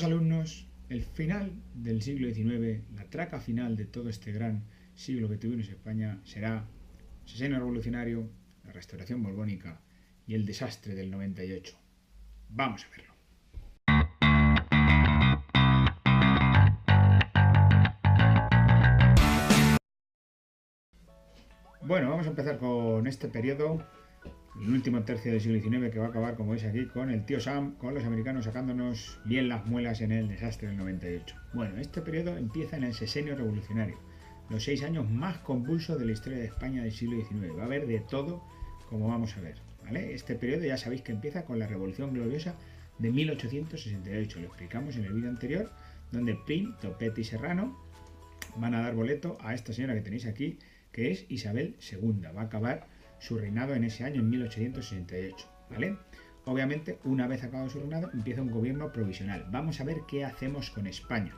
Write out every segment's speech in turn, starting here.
Estimados alumnos, el final del siglo XIX, la traca final de todo este gran siglo que tuvimos en España será el sexenio revolucionario, la restauración borbónica y el desastre del 98. Vamos a verlo. Bueno, vamos a empezar con este periodo, el último tercio del siglo XIX, que va a acabar, como veis aquí, con el tío Sam, con los americanos sacándonos bien las muelas en el desastre del 98. Bueno, este periodo empieza en el sexenio revolucionario, los 6 años más convulsos de la historia de España del siglo XIX. Va a haber de todo, como vamos a ver, ¿vale? Este periodo ya sabéis que empieza con la Revolución Gloriosa de 1868, lo explicamos en el vídeo anterior, donde Prim, Topete y Serrano van a dar boleto a esta señora que tenéis aquí, que es Isabel II. Va a acabar su reinado en ese año, en 1868, ¿vale? Obviamente, una vez acabado su reinado, empieza un gobierno provisional. Vamos a ver qué hacemos con España.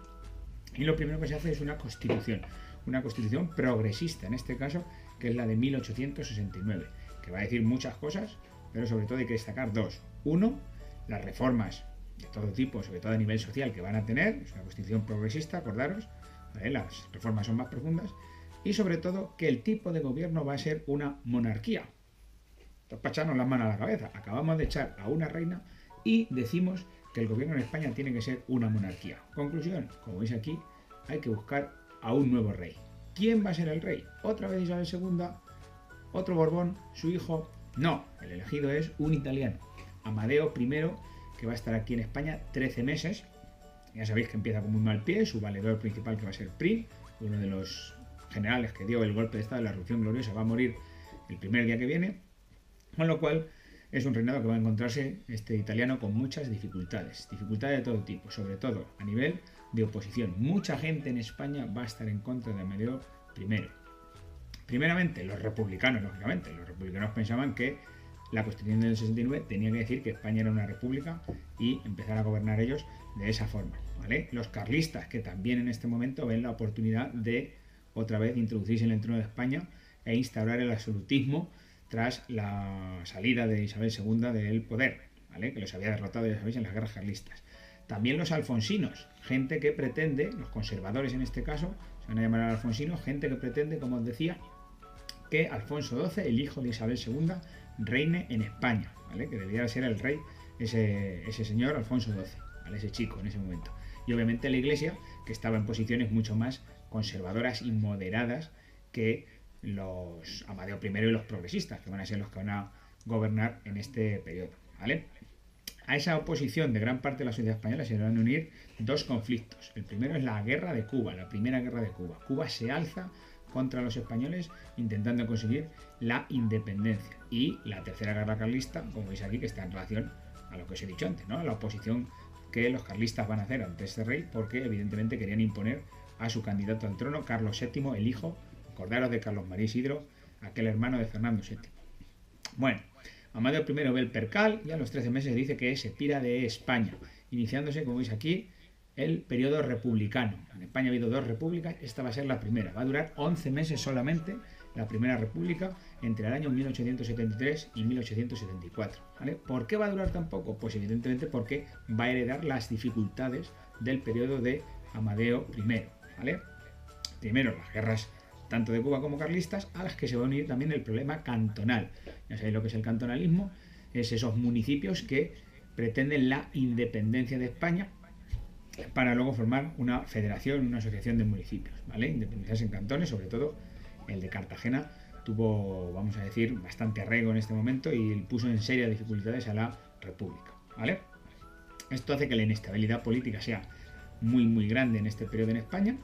Y lo primero que se hace es una constitución progresista, en este caso, que es la de 1869, que va a decir muchas cosas, pero sobre todo hay que destacar dos. Uno, las reformas de todo tipo, sobre todo a nivel social, que van a tener. Es una constitución progresista, acordaros, ¿vale? Las reformas son más profundas. Y sobre todo que el tipo de gobierno va a ser una monarquía. Entonces, para echarnos las manos a la cabeza, acabamos de echar a una reina y decimos que el gobierno en España tiene que ser una monarquía. Conclusión, como veis aquí, hay que buscar a un nuevo rey. ¿Quién va a ser el rey? ¿Otra vez Isabel II? ¿Otro Borbón? ¿Su hijo? No, el elegido es un italiano, Amadeo I, que va a estar aquí en España 13 meses. Ya sabéis que empieza con muy mal pie, su valedor principal, que va a ser Prim, uno de los generales que dio el golpe de estado de la Revolución Gloriosa, va a morir el primer día que viene, con lo cual es un reinado que va a encontrarse este italiano con muchas dificultades de todo tipo, sobre todo a nivel de oposición. Mucha gente en España va a estar en contra de Amadeo I. Primeramente, los republicanos, lógicamente. Los republicanos pensaban que la Constitución del 69 tenía que decir que España era una república y empezar a gobernar ellos de esa forma, ¿vale? Los carlistas, que también en este momento ven la oportunidad de otra vez introducirse en el trono de España e instaurar el absolutismo tras la salida de Isabel II del poder, ¿vale? Que los había derrotado, ya sabéis, en las guerras carlistas. También los alfonsinos, gente que pretende, los conservadores en este caso, se van a llamar alfonsinos, gente que pretende, como os decía, que Alfonso XII, el hijo de Isabel II, reine en España, ¿vale? Que debería ser el rey ese señor Alfonso XII, ¿vale? Ese chico en ese momento. Y obviamente la Iglesia, que estaba en posiciones mucho más conservadoras y moderadas que los Amadeo I y los progresistas, que van a ser los que van a gobernar en este periodo, ¿vale? A esa oposición de gran parte de la sociedad española se van a unir dos conflictos. El primero es la guerra de Cuba, la primera guerra de Cuba. Cuba se alza contra los españoles intentando conseguir la independencia. Y la tercera guerra carlista, como veis aquí, que está en relación a lo que os he dicho antes, ¿no? A la oposición que los carlistas van a hacer ante este rey, porque evidentemente querían imponer a su candidato al trono, Carlos VII, el hijo, acordaros de Carlos María Isidro, aquel hermano de Fernando VII. Bueno, Amadeo I ve el percal y a los 13 meses dice que se pira de España, iniciándose, como veis aquí, el periodo republicano. En España ha habido dos repúblicas, esta va a ser la primera. Va a durar 11 meses solamente la primera república, entre el año 1873 y 1874. ¿Vale? ¿Por qué va a durar tan poco? Pues evidentemente porque va a heredar las dificultades del periodo de Amadeo I. ¿Vale? Primero, las guerras tanto de Cuba como carlistas, a las que se va a unir también el problema cantonal. Ya sabéis lo que es el cantonalismo, es esos municipios que pretenden la independencia de España para luego formar una federación, una asociación de municipios, ¿vale? Independizarse en cantones, sobre todo el de Cartagena tuvo, vamos a decir, bastante arraigo en este momento y puso en serias dificultades a la República, ¿vale? Esto hace que la inestabilidad política sea muy grande en este periodo en España,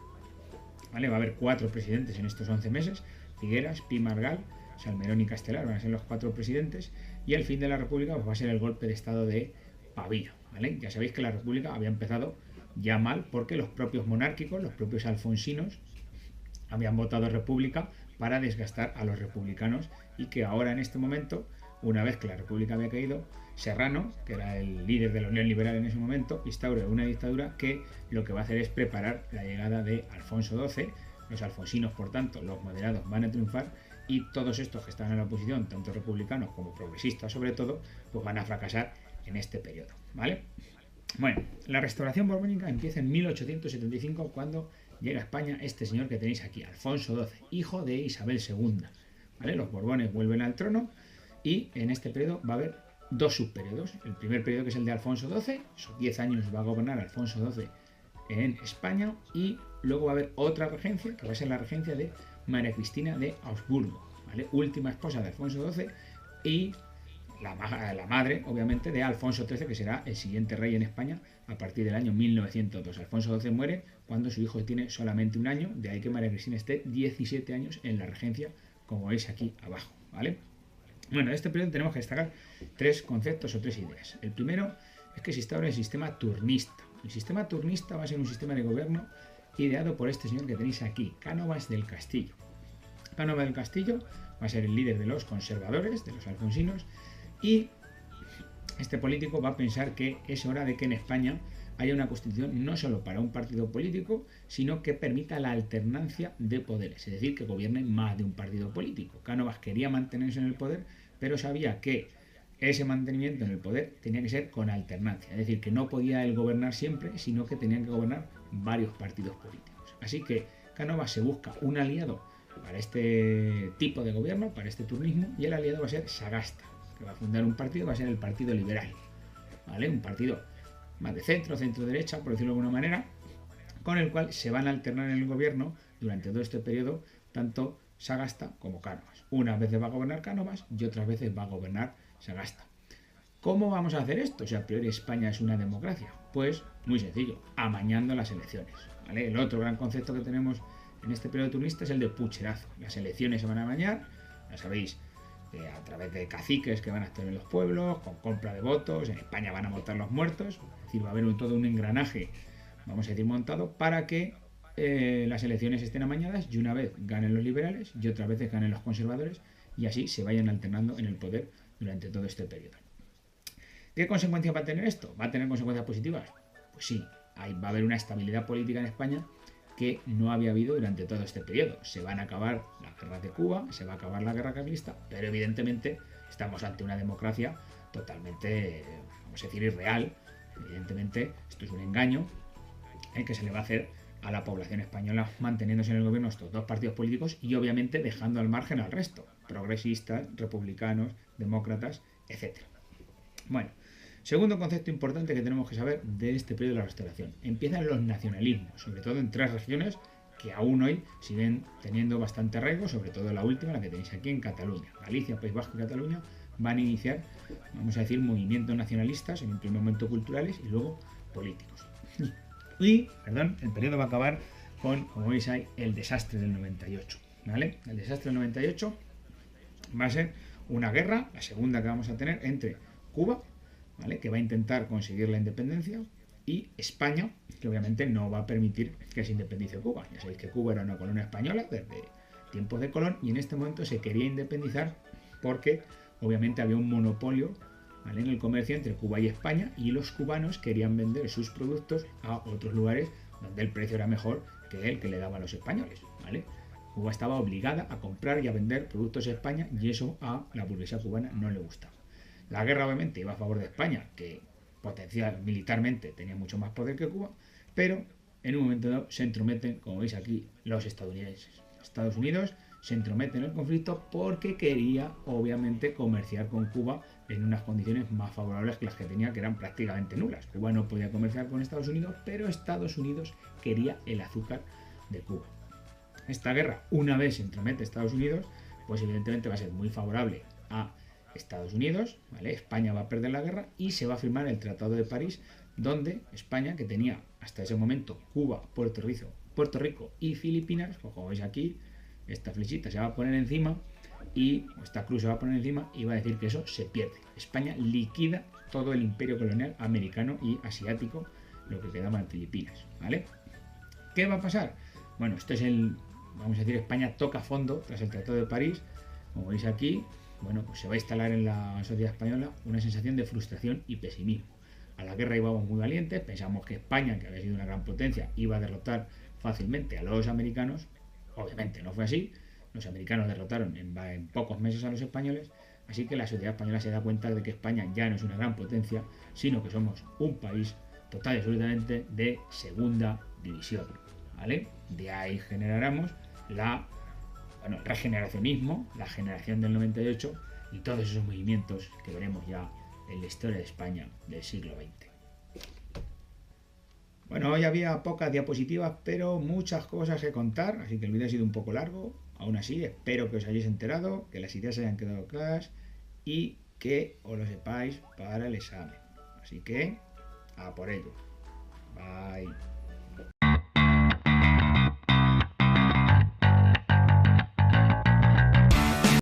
¿vale? Va a haber 4 presidentes en estos 11 meses, Figueras, Pi Margal, Salmerón y Castelar van a ser los 4 presidentes, y el fin de la República pues va a ser el golpe de estado de Pavía, ¿vale? Ya sabéis que la República había empezado ya mal porque los propios monárquicos, los propios alfonsinos, habían votado República para desgastar a los republicanos, y que ahora en este momento, una vez que la República había caído, Serrano, que era el líder de la Unión Liberal en ese momento, instaura una dictadura que lo que va a hacer es preparar la llegada de Alfonso XII. Los alfonsinos, por tanto, los moderados, van a triunfar, y todos estos que están en la oposición, tanto republicanos como progresistas sobre todo, pues van a fracasar en este periodo, ¿vale? Bueno, la restauración borbónica empieza en 1875 cuando llega a España este señor que tenéis aquí, Alfonso XII, hijo de Isabel II. ¿Vale? Los Borbones vuelven al trono y en este periodo va a haber dos subperiodos. El primer periodo, que es el de Alfonso XII, esos 10 años va a gobernar Alfonso XII en España, y luego va a haber otra regencia, que va a ser la regencia de María Cristina de Augsburgo, ¿vale? Última esposa de Alfonso XII y la madre, obviamente, de Alfonso XIII, que será el siguiente rey en España a partir del año 1902. Alfonso XII muere cuando su hijo tiene solamente un año, de ahí que María Cristina esté 17 años en la regencia, como veis aquí abajo, ¿vale? Bueno, en este periodo tenemos que destacar tres conceptos o tres ideas. El primero es que se instaura el sistema turnista. El sistema turnista va a ser un sistema de gobierno ideado por este señor que tenéis aquí, Cánovas del Castillo. Cánovas del Castillo va a ser el líder de los conservadores, de los alfonsinos, y este político va a pensar que es hora de que en España haya una constitución no solo para un partido político, sino que permita la alternancia de poderes, es decir, que gobiernen más de un partido político. Cánovas quería mantenerse en el poder, pero sabía que ese mantenimiento en el poder tenía que ser con alternancia, es decir, que no podía él gobernar siempre, sino que tenían que gobernar varios partidos políticos. Así que Cánovas se busca un aliado para este tipo de gobierno, para este turnismo, y el aliado va a ser Sagasta, que va a fundar un partido, va a ser el Partido Liberal, ¿vale? Un partido más de centro, centro-derecha, por decirlo de alguna manera, con el cual se van a alternar en el gobierno durante todo este periodo tanto Sagasta como Cánovas. Unas veces va a gobernar Cánovas y otras veces va a gobernar Sagasta. ¿Cómo vamos a hacer esto si a priori España es una democracia? Pues muy sencillo, amañando las elecciones, ¿vale? El otro gran concepto que tenemos en este periodo turnista es el de pucherazo. Las elecciones se van a amañar, ya sabéis, a través de caciques que van a estar en los pueblos, con compra de votos. En España van a votar los muertos, es decir, va a haber todo un engranaje, vamos a decir, montado para que las elecciones estén amañadas y una vez ganen los liberales y otras veces ganen los conservadores, y así se vayan alternando en el poder durante todo este periodo. ¿Qué consecuencias va a tener esto? ¿Va a tener consecuencias positivas? Pues sí, va a haber una estabilidad política en España que no había habido durante todo este periodo. Se van a acabar las guerras de Cuba, se va a acabar la guerra carlista, pero evidentemente estamos ante una democracia totalmente, vamos a decir, irreal. Evidentemente esto es un engaño que se le va a hacer a la población española manteniéndose en el gobierno estos dos partidos políticos y obviamente dejando al margen al resto, progresistas, republicanos, demócratas, etc. Bueno, segundo concepto importante que tenemos que saber de este periodo de la restauración. Empiezan los nacionalismos, sobre todo en tres regiones que aún hoy siguen teniendo bastante arraigo, sobre todo la última, la que tenéis aquí en Cataluña. Galicia, País Vasco y Cataluña van a iniciar, vamos a decir, movimientos nacionalistas, en un primer momento culturales y luego políticos. Y, perdón, el periodo va a acabar con, como veis ahí, el desastre del 98. ¿Vale? El desastre del 98 va a ser una guerra, la segunda que vamos a tener, entre Cuba, ¿vale?, que va a intentar conseguir la independencia, y España, que obviamente no va a permitir que se independice Cuba. Ya sabéis que Cuba era una colonia española desde tiempos de Colón y en este momento se quería independizar porque obviamente había un monopolio, ¿vale?, en el comercio entre Cuba y España, y los cubanos querían vender sus productos a otros lugares donde el precio era mejor que el que le daban los españoles, ¿vale? Cuba estaba obligada a comprar y a vender productos en España y eso a la burguesía cubana no le gustaba. La guerra obviamente iba a favor de España, que potencial militarmente tenía mucho más poder que Cuba, pero en un momento dado se entrometen, como veis aquí, los estadounidenses. Estados Unidos se entromete en el conflicto porque quería obviamente comerciar con Cuba en unas condiciones más favorables que las que tenía, que eran prácticamente nulas. Cuba no podía comerciar con Estados Unidos, pero Estados Unidos quería el azúcar de Cuba. Esta guerra, una vez se entromete Estados Unidos, pues evidentemente va a ser muy favorable a Estados Unidos, ¿vale? España va a perder la guerra y se va a firmar el Tratado de París, donde España, que tenía hasta ese momento Cuba, Puerto Rico y Filipinas, pues como veis aquí, esta flechita se va a poner encima y esta cruz se va a poner encima y va a decir que eso se pierde. España liquida todo el imperio colonial americano y asiático, lo que quedaba en Filipinas, ¿vale? ¿Qué va a pasar? Bueno, esto es vamos a decir, España toca fondo tras el Tratado de París. Como veis aquí, bueno, pues se va a instalar en la sociedad española una sensación de frustración y pesimismo. A la guerra íbamos muy valientes, pensamos que España, que había sido una gran potencia, iba a derrotar fácilmente a los americanos. Obviamente no fue así, los americanos derrotaron en pocos meses a los españoles, así que la sociedad española se da cuenta de que España ya no es una gran potencia, sino que somos un país total y absolutamente de segunda división, ¿vale? De ahí generáramos el regeneracionismo, la generación del 98 y todos esos movimientos que veremos ya en la historia de España del siglo XX. Bueno, hoy había pocas diapositivas, pero muchas cosas que contar, así que el vídeo ha sido un poco largo. Aún así, espero que os hayáis enterado, que las ideas hayan quedado claras y que os lo sepáis para el examen. Así que, a por ello. Bye.